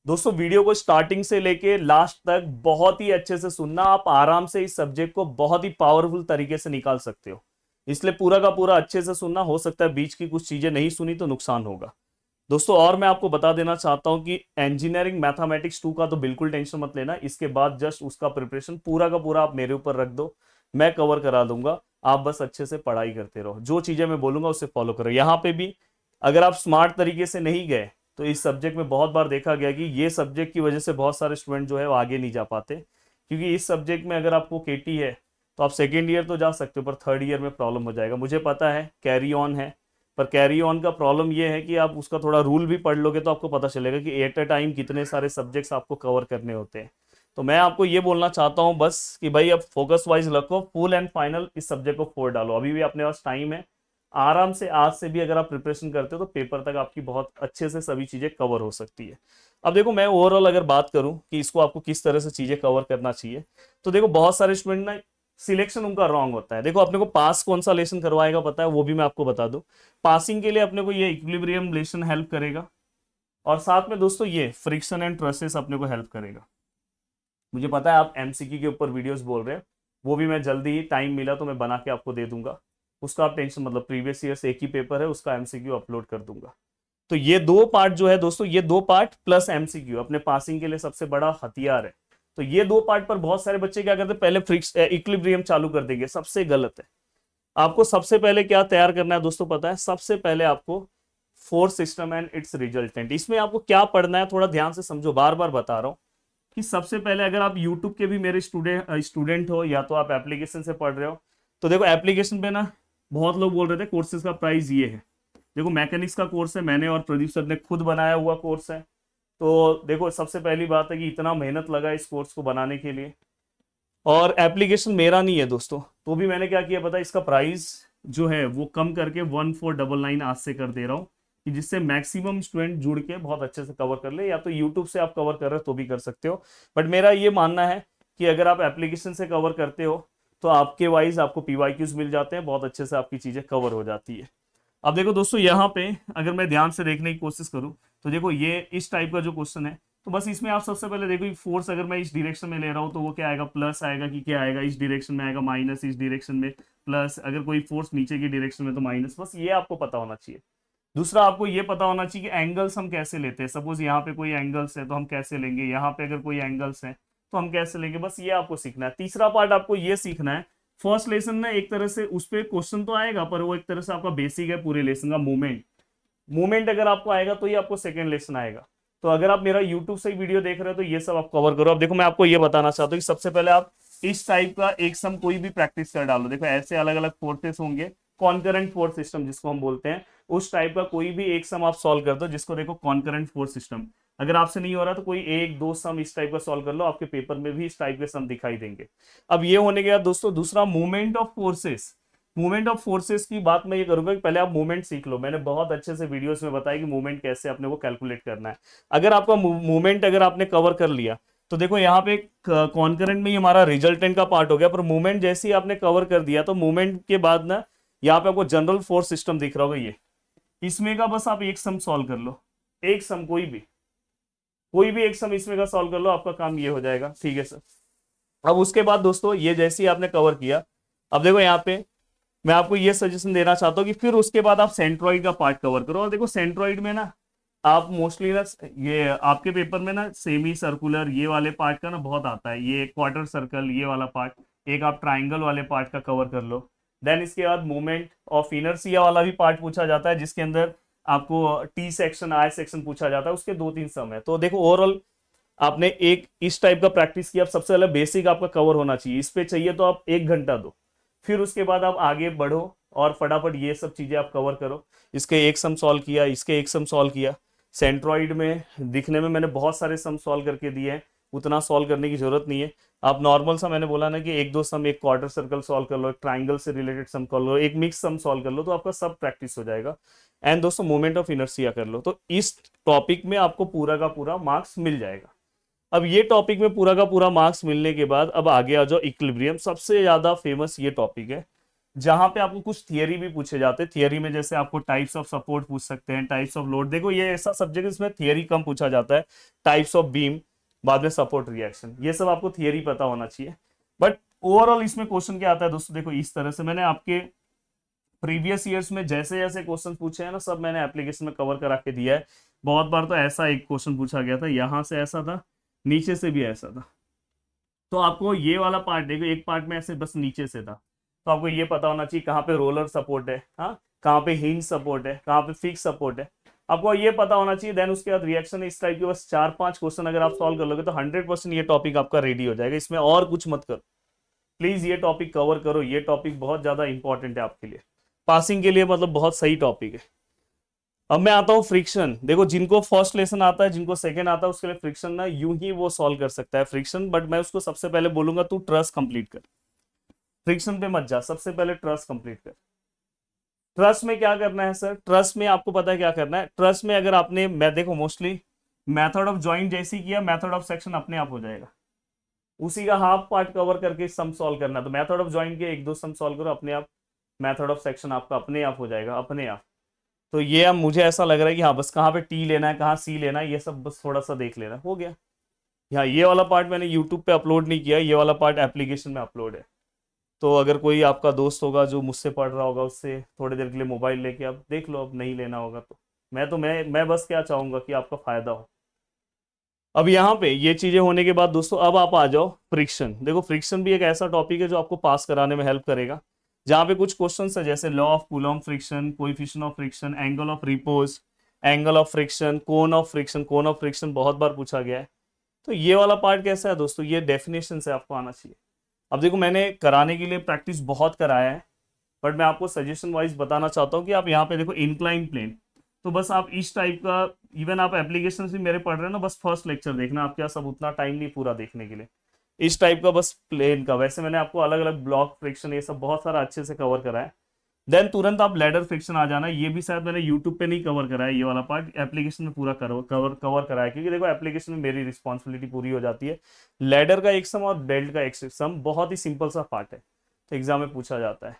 दोस्तों वीडियो को स्टार्टिंग से लेके लास्ट तक बहुत ही अच्छे से सुनना। आप आराम से इस सब्जेक्ट को बहुत ही पावरफुल तरीके से निकाल सकते हो, इसलिए पूरा का पूरा अच्छे से सुनना। हो सकता है बीच की कुछ चीजें नहीं सुनी तो नुकसान होगा दोस्तों। और मैं आपको बता देना चाहता हूं कि इंजीनियरिंग मैथमेटिक्स 2 का तो बिल्कुल टेंशन मत लेना। इसके बाद जस्ट उसका प्रिपरेशन पूरा का पूरा आप मेरे ऊपर रख दो, मैं कवर करा दूंगा। आप बस अच्छे से पढ़ाई करते रहो, जो चीजें मैं बोलूंगा उसे फॉलो करो। यहाँ पे भी अगर आप स्मार्ट तरीके से नहीं गए तो इस सब्जेक्ट में बहुत बार देखा गया कि ये सब्जेक्ट की वजह से बहुत सारे स्टूडेंट जो है वो आगे नहीं जा पाते, क्योंकि इस सब्जेक्ट में अगर आपको केटी है तो आप सेकेंड ईयर तो जा सकते हो, पर थर्ड ईयर में प्रॉब्लम हो जाएगा। मुझे पता है कैरी ऑन है, पर कैरी ऑन का प्रॉब्लम ये है कि आप उसका थोड़ा रूल भी पढ़ लोगे तो आपको पता चलेगा कि एट अ टाइम कितने सारे सब्जेक्ट्स आपको कवर करने होते हैं। तो मैं आपको ये बोलना चाहता हूँ बस कि भाई अब फोकस वाइज रखो, फुल एंड फाइनल इस सब्जेक्ट को फोड़ डालो। अभी भी अपने पास टाइम है, आराम से आज से भी अगर आप प्रिपरेशन करते हो तो पेपर तक आपकी बहुत अच्छे से सभी चीजें कवर हो सकती है। अब देखो मैं ओवरऑल अगर बात करूं कि इसको आपको किस तरह से चीजें कवर करना चाहिए, तो देखो बहुत सारे स्टूडेंट ना सिलेक्शन उनका रॉन्ग होता है। देखो अपने को पास कौन सा लेसन करवाएगा पता है, वो भी मैं आपको बता दूं। पासिंग के लिए अपने को ये इक्विलिब्रियम लेसन हेल्प करेगा, और साथ में दोस्तों ये फ्रिक्शन एंड ट्रसेस अपने को हेल्प करेगा। मुझे पता है आप एमसीक्यू के ऊपर वीडियोस बोल रहे हैं, वो भी मैं जल्दी ही टाइम मिला तो मैं बना के आपको दे दूंगा। उसका आप टेंशन मतलब, प्रीवियस ईयर से एक ही पेपर है, उसका एमसीक्यू अपलोड कर दूंगा। तो ये दो पार्ट जो है दोस्तों, ये दो पार्ट प्लस एमसीक्यू अपने पासिंग के लिए सबसे बड़ा हथियार है। तो ये दो पार्ट पर बहुत सारे बच्चे क्या करते हैं, पहले फ्रिक्स इक्विलिब्रियम चालू कर देंगे, सबसे गलत है। आपको सबसे पहले क्या तैयार करना है दोस्तों पता है, सबसे पहले आपको force system and it's resultant. इसमें आपको क्या पढ़ना है थोड़ा ध्यान से समझो, बार बार बता रहा हूं कि सबसे पहले अगर आप यूट्यूब के भी मेरे स्टूडेंट हो या तो आप एप्लीकेशन से पढ़ रहे हो, तो देखो एप्लीकेशन पे ना बहुत लोग बोल रहे थे कोर्सेज का प्राइस ये है। देखो मैकेनिक्स का कोर्स है, मैंने और प्रदीप सर ने खुद बनाया हुआ कोर्स है। तो देखो सबसे पहली बात है कि इतना मेहनत लगा इस कोर्स को बनाने के लिए, और एप्लीकेशन मेरा नहीं है दोस्तों। तो भी मैंने क्या किया पता है, इसका प्राइस जो है वो कम करके 1499 आज से कर दे रहा हूँ, कि जिससे मैक्सिमम स्टूडेंट जुड़ के बहुत अच्छे से कवर कर ले। या तो यूट्यूब से आप कवर कर रहे हो तो भी कर सकते हो, बट मेरा ये मानना है कि अगर आप एप्लीकेशन से कवर करते हो तो आपके वाइज आपको पीवाईक्यूज मिल जाते हैं, बहुत अच्छे से आपकी चीजें कवर हो जाती है। अब देखो दोस्तों यहाँ पे अगर मैं ध्यान से देखने की कोशिश करूँ तो देखो ये इस टाइप का जो क्वेश्चन है, तो बस इसमें आप सबसे पहले देखो फोर्स अगर मैं इस डायरेक्शन में ले रहा हूँ तो वो क्या आएगा, प्लस आएगा कि क्या आएगा, इस डायरेक्शन में आएगा माइनस, इस डायरेक्शन में प्लस, अगर कोई फोर्स नीचे की डायरेक्शन में तो माइनस। बस ये आपको पता होना चाहिए। दूसरा आपको ये पता होना चाहिए कि एंगल्स हम कैसे लेते हैं। सपोज यहाँ पे कोई एंगल्स है तो हम कैसे लेंगे, यहाँ पे अगर कोई एंगल्स है तो हम कैसे लेंगे, बस ये आपको सीखना है। तीसरा पार्ट आपको ये सीखना है, फर्स्ट लेसन में एक तरह से उस पर क्वेश्चन तो आएगा पर वो एक तरह से आपका बेसिक है पूरे लेसन का, मूवमेंट। मूवमेंट अगर आपको आएगा तो ये आपको सेकंड लेसन आएगा। तो अगर आप मेरा यूट्यूब से ही वीडियो देख रहे हो तो ये सब आप कवर करो। अब देखो मैं आपको ये बताना चाहता हूँ कि सबसे पहले आप इस टाइप का एक सम कोई भी प्रैक्टिस कर डालो। देखो ऐसे अलग अलग फोर्सेस होंगे, कॉन्करेंट फोर्स सिस्टम जिसको हम बोलते हैं, उस टाइप का कोई भी एक सम आप सॉल्व कर दो, जिसको देखो कॉन्करेंट फोर्स सिस्टम। अगर आपसे नहीं हो रहा तो कोई एक दो सम इस टाइप का सॉल्व कर लो, आपके पेपर में भी इस टाइप के सम दिखाई देंगे। अब ये होने के बाद दोस्तों दूसरा movement of forces. Movement of forces की बात मैं ये करूंगा कि पहले आप मूवमेंट सीख लो। मैंने बहुत अच्छे से वीडियोस में बताया कि मूवमेंट कैसे अपने को कैलकुलेट करना है। अगर आपका मूवमेंट अगर आपने कवर कर लिया तो देखो यहाँ पे कॉन्करेंट में ही हमारा रिजल्टेंट का पार्ट हो गया, पर मूवमेंट जैसे ही आपने कवर कर दिया तो मूवमेंट के बाद ना यहाँ पे आपको जनरल फोर्स सिस्टम दिख रहा होगा, ये इसमें का बस आप एक सम सॉल्व कर लो। एक सम कोई भी एक सम इसमें का सॉल्व कर लो, आपका काम ये हो जाएगा। ठीक है सर। अब उसके बाद दोस्तों ये जैसे ही आपने कवर किया, अब देखो यहाँ पे मैं आपको ये सजेशन देना चाहता हूँ कि फिर उसके बाद आप सेंट्रॉइड का पार्ट कवर करो। और देखो सेंट्रॉइड में ना आप मोस्टली ना ये आपके पेपर में ना सेमी सर्कुलर ये वाले पार्ट का ना बहुत आता है, ये क्वार्टर सर्कल ये वाला पार्ट, एक आप ट्राइंगल वाले पार्ट का कवर कर लो। देन इसके बाद मूवमेंट ऑफ इनर्शिया वाला भी पार्ट पूछा जाता है, जिसके अंदर आपको टी सेक्शन आई सेक्शन पूछा जाता है, उसके दो तीन सम है। तो देखो ओवरऑल आपने एक इस टाइप का प्रैक्टिस किया। अब सबसे पहले बेसिक आपका कवर होना चाहिए, इस पे चाहिए तो आप 1 घंटा दो, फिर उसके बाद आप आगे बढ़ो और फटाफट ये सब चीजें आप कवर करो। इसके एक सम सॉल्व किया, इसके एक सम सॉल्व किया। सेंट्रॉइड में दिखने में मैंने बहुत सारे सम सॉल्व करके दिए हैं, उतना सॉल्व करने की जरूरत नहीं है। आप नॉर्मल सा मैंने बोला ना कि एक दो सम, एक क्वार्टर सर्कल सॉल्व कर लो, एक ट्राइंगल से रिलेटेड सम कर लो, एक मिक्स सम सॉल्व कर लो, तो आपका सब प्रैक्टिस हो जाएगा। एंड दोस्तों मोमेंट ऑफ इनर्शिया कर लो, तो इस टॉपिक में आपको पूरा का पूरा मार्क्स मिल जाएगा। अब ये टॉपिक में पूरा का पूरा मार्क्स मिलने के बाद अब आगे आ जाओ इक्विलिब्रियम, सबसे ज्यादा फेमस ये टॉपिक है जहां पे आपको कुछ थियरी भी पूछे जाते हैं। थियरी में जैसे आपको टाइप्स ऑफ सपोर्ट पूछ सकते हैं, टाइप्स ऑफ लोड। देखो ये ऐसा सब्जेक्ट है इसमें थियरी कम पूछा जाता है। टाइप्स ऑफ बीम, बाद में सपोर्ट रिएक्शन, ये सब आपको थियरी पता होना चाहिए। बट ओवरऑल इसमें क्वेश्चन क्या आता है दोस्तों, देखो इस तरह से मैंने आपके प्रीवियस ईयर्स में जैसे जैसे क्वेश्चन पूछे हैं ना, सब मैंने एप्लीकेशन में कवर करा के दिया है। बहुत बार तो ऐसा एक क्वेश्चन पूछा गया था, यहां से ऐसा था, नीचे से भी ऐसा था। तो आपको ये वाला पार्ट देखो, एक पार्ट में ऐसे बस नीचे से था, तो आपको ये पता होना चाहिए कहाँ पे रोलर सपोर्ट है, हाँ कहाँ पे हिंज सपोर्ट है, कहाँ पे फिक्स सपोर्ट है, आपको ये पता होना चाहिए। देन उसके बाद रिएक्शन इस टाइप के बस 4-5 क्वेश्चन अगर आप सॉल्व कर लोगे तो 100% ये टॉपिक आपका रेडी हो जाएगा। इसमें और कुछ मत करो, प्लीज ये टॉपिक कवर करो। ये टॉपिक बहुत ज्यादा इंपॉर्टेंट है आपके लिए, पासिंग के लिए मतलब बहुत सही टॉपिक है। अब मैं आता हूँ फ्रिक्शन। देखो जिनको फर्स्ट लेसन आता है, जिनको सेकंड आता है, उसके लिए फ्रिक्शन ना यूं ही वो सॉल्व कर सकता है फ्रिक्शन। बट मैं उसको सबसे पहले बोलूंगा तू ट्रस्ट कंप्लीट कर, फ्रिक्शन पे मत जा, सबसे पहले ट्रस्ट कंप्लीट कर। ट्रस्ट में क्या करना है सर, ट्रस्ट में आपको पता है क्या करना है। ट्रस्ट में अगर आपने, मैं देखो मोस्टली मेथड ऑफ ज्वाइंट जैसी किया, मेथड ऑफ सेक्शन अपने आप हो जाएगा। उसी का हाफ पार्ट कवर करके सम सॉल्व करना, तो मेथड ऑफ ज्वाइंट के 1-2 सम सॉल्व करो, अपने आप मेथड ऑफ सेक्शन आपका अपने आप हो जाएगा, अपने आप। तो ये अब मुझे ऐसा लग रहा है कि हाँ बस कहाँ पे टी लेना है, कहाँ सी लेना है, ये सब बस थोड़ा सा देख लेना, हो गया। यहाँ ये वाला पार्ट मैंने यूट्यूब पे अपलोड नहीं किया, ये वाला पार्ट एप्लीकेशन में अपलोड है। तो अगर कोई आपका दोस्त होगा जो मुझसे पढ़ रहा होगा, उससे थोड़ी देर के लिए मोबाइल लेके आप देख लो, अब नहीं लेना होगा तो। मैं बस क्या चाहूंगा कि आपका फायदा हो। अब यहाँ पे ये चीजें होने के बाद दोस्तों अब आप आ जाओ फ्रिक्शन। देखो फ्रिक्शन भी एक ऐसा टॉपिक है जो आपको पास कराने में हेल्प करेगा। जहाँ पे कुछ क्वेश्चन है जैसे law of Coulomb friction, coefficient of friction, angle of repose, angle of friction, cone of friction. Cone of friction बहुत बार पूछा गया है। तो ये वाला पार्ट कैसा है दोस्तों, ये डेफिनेशन से आपको आना चाहिए। अब देखो मैंने कराने के लिए प्रैक्टिस बहुत कराया है, बट मैं आपको सजेशन वाइज बताना चाहता हूँ कि आप यहाँ पे देखो इंक्लाइन प्लेन, तो बस आप इस टाइप का, इवन आप एप्लीकेशन भी मेरे पढ़ रहे हैं ना, बस फर्स्ट लेक्चर देखना, आपके पास अब उतना टाइम नहीं पूरा देखने के लिए। इस टाइप का बस प्लेन का, वैसे मैंने आपको अलग अलग ब्लॉक फ्रिक्शन ये सब बहुत सारा अच्छे से कवर करा है। देन तुरंत आप लैडर फ्रिक्शन आ जाना, ये भी शायद मैंने यूट्यूब पे नहीं कवर करा है, ये वाला पार्ट एप्लीकेशन में पूरा कवर करा है, क्योंकि देखो एप्लीकेशन में मेरी रिस्पॉन्सिबिलिटी पूरी हो जाती है। लैडर का एक सम और बेल्ट का एक सम बहुत ही सिंपल सा पार्ट है, तो एग्जाम में पूछा जाता है।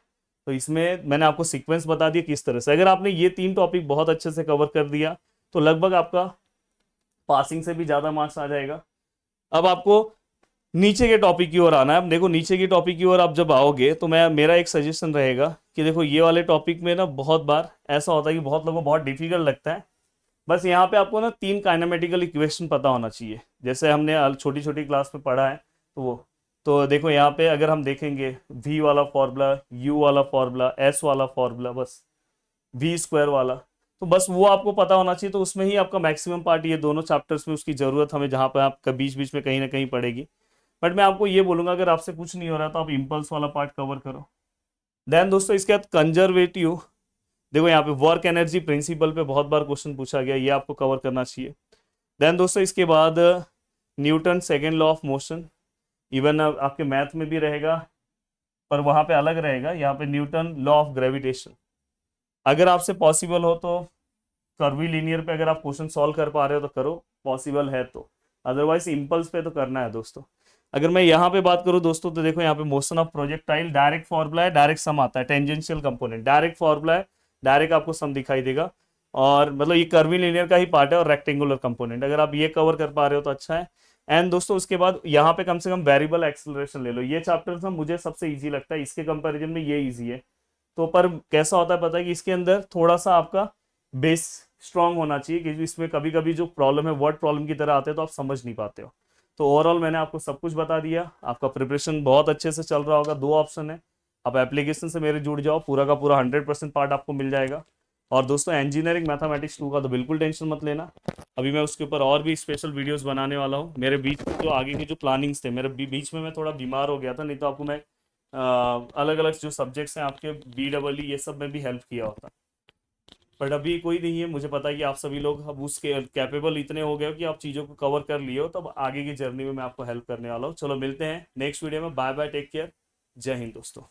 तो इसमें मैंने आपको सीक्वेंस बता दिया किस तरह से, अगर आपने ये 3 टॉपिक बहुत अच्छे से कवर कर दिया तो लगभग आपका पासिंग से भी ज्यादा मार्क्स आ जाएगा। अब आपको नीचे के टॉपिक की ओर आना है। अब देखो नीचे की टॉपिक की ओर आप जब आओगे तो मेरा एक सजेशन रहेगा कि देखो ये वाले टॉपिक में ना बहुत बार ऐसा होता है कि बहुत लोगों को बहुत डिफिकल्ट लगता है। बस यहाँ पे आपको ना 3 काइनेमेटिकल इक्वेशन पता होना चाहिए, जैसे हमने छोटी छोटी क्लास में पढ़ा है। तो वो, तो देखो यहाँ पे अगर हम देखेंगे v वाला फॉर्मूला, u वाला फॉर्मूला, s वाला फॉर्मूला, बस v स्क्वायर वाला, तो बस वो आपको पता होना चाहिए। तो उसमें ही आपका मैक्सिमम पार्ट, ये दोनों चैप्टर्स में उसकी जरूरत हमें जहाँ पे आपका बीच बीच में कहीं ना कहीं पड़ेगी। बट मैं आपको ये बोलूंगा अगर आपसे कुछ नहीं हो रहा तो आप इम्पल्स वाला पार्ट कवर करो। देन दोस्तों इसके बाद कंजर्वेटिव, देखो यहाँ पे वर्क एनर्जी प्रिंसिपल पे बहुत बार क्वेश्चन पूछा गया, ये आपको कवर करना चाहिए। देन दोस्तों इसके बाद Newton second law of motion, even आपके मैथ में भी रहेगा पर वहां पे अलग रहेगा। यहाँ पे न्यूटन लॉ ऑफ ग्रेविटेशन, अगर आपसे पॉसिबल हो तो कर्वी लीनियर पे अगर आप क्वेश्चन सॉल्व कर पा रहे हो तो करो, पॉसिबल है तो। अदरवाइज इम्पल्स पे तो करना है दोस्तों। अगर मैं यहाँ पे बात करूँ दोस्तों तो देखो यहाँ पे motion of projectile direct formula है, डायरेक्ट सम आता है, टेंजेंशियल कंपोनेंट डायरेक्ट फॉर्मूला है, डायरेक्ट आपको सम दिखाई देगा। और मतलब ये कर्वी लीनियर का ही पार्ट है, और रेक्टेंगुलर कंपोनेंट, अगर आप ये कवर कर पा रहे हो तो अच्छा है। एंड दोस्तों उसके बाद यहाँ पे कम से कम वेरिएबल एक्सेलरेशन ले लो। ये चैप्टर ना मुझे सबसे ईजी लगता है, इसके कंपेरिजन में ये ईजी है। तो पर कैसा होता है पता है कि इसके अंदर थोड़ा सा आपका बेस स्ट्रांग होना चाहिए, क्योंकि इसमें कभी कभी जो प्रॉब्लम है वर्ड प्रॉब्लम की तरह आते हैं तो आप समझ नहीं पाते हो। तो ओवरऑल मैंने आपको सब कुछ बता दिया, आपका प्रिपरेशन बहुत अच्छे से चल रहा होगा। 2 ऑप्शन है, आप एप्लीकेशन से मेरे जुड़ जाओ, पूरा का पूरा 100% पार्ट आपको मिल जाएगा। और दोस्तों इंजीनियरिंग मैथमेटिक्स 2 का तो बिल्कुल टेंशन मत लेना, अभी मैं उसके ऊपर और भी स्पेशल वीडियोस बनाने वाला हूँ। मेरे बीच में जो आगे की जो प्लानिंग्स थे, मेरे बीच में मैं थोड़ा बीमार हो गया था, नहीं तो आपको मैं अलग अलग जो सब्जेक्ट्स हैं आपके BEE ये सब में भी हेल्प किया होता। बट अभी कोई नहीं है, मुझे पता है कि आप सभी लोग अब उसके कैपेबल इतने हो गए हो कि आप चीज़ों को कवर कर लिए हो, तब आगे की जर्नी में मैं आपको हेल्प करने वाला हूँ। चलो मिलते हैं नेक्स्ट वीडियो में, बाय बाय, टेक केयर, जय हिंद दोस्तों।